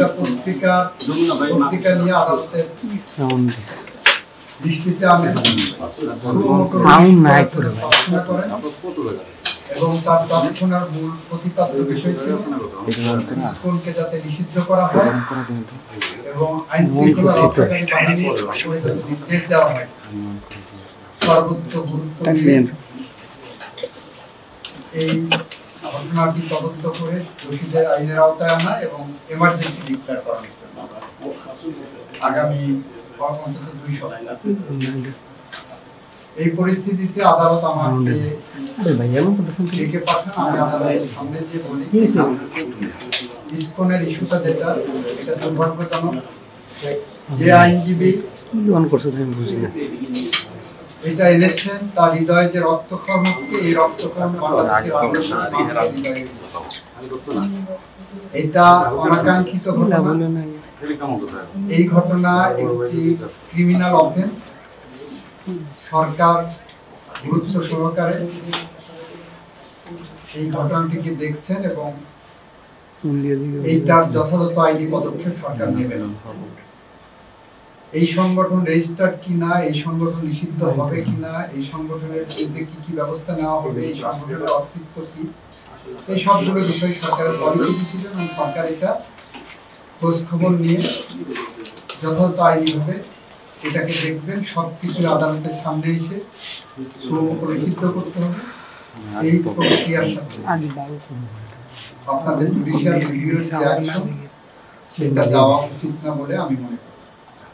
একটা পত্রিকা নিয়ে আদালতের দৃষ্টিতে আনেন, প্রার্থনা করেন এবং তার প্রার্থনার মূল প্রতিপাদ্য বিষয় ছিল ইসকনকে যাতে নিষিদ্ধ করা হয় এবং আইন শৃঙ্খলা রক্ষাকারী বাহিনীর নির্দেশ দেওয়া হয় সর্বোচ্চ গুরুত্ব দিয়ে এই ঘটনাটি তদন্ত করে দোষীদের আইনের আওতায় আনা এবং এমার্জেন্সি ডিক্লেয়ার করানোর জন্য আগামী অন্তত 2 সপ্তাহ। এই পরিস্থিতিতে আদালত আমাকে ডেকে পাঠান। আমি আদালতের সামনে যে বলি ইসকনের ইস্যুটা যেটা এটা দুর্ভাগ্যজনক। যে আইনজীবী এটা এনেছেন তার হৃদয়ে যে রক্তক্ষরণ হচ্ছে, এই রক্তক্ষরণ এটা অনাকাঙ্ক্ষিত ঘটনা। এই ঘটনা একটি ক্রিমিনাল অফেন্স। সরকার গুরুত্ব সহকারে এই ঘটনাটিকে দেখছেন এবং এইটার যথাযথ আইনি পদক্ষেপ সরকার নেবেন। এই সংগঠন রেজিস্টার্ড কিনা, এই সংগঠন নিষিদ্ধ হবে কিনা, এই সংগঠনের বিরুদ্ধে কি কি ব্যবস্থা নেওয়া হবে, এই সংগঠনের অস্তিত্ব কি, এই সবগুলো বিষয়ে সরকারের পলিসি ছিল এবং সরকার এটা খোঁজ খবর নিয়ে যথাযথ আইনিভাবে এটাকে দেখবেন। সবকিছু আদালতের সামনে এসে নিষিদ্ধ করতে হবে। এই প্রক্রিয়ার সাথে আপনাদের জুডিশিয়াল রিভিউ সেটা যাওয়া উচিত না বলে আমি মনে করি।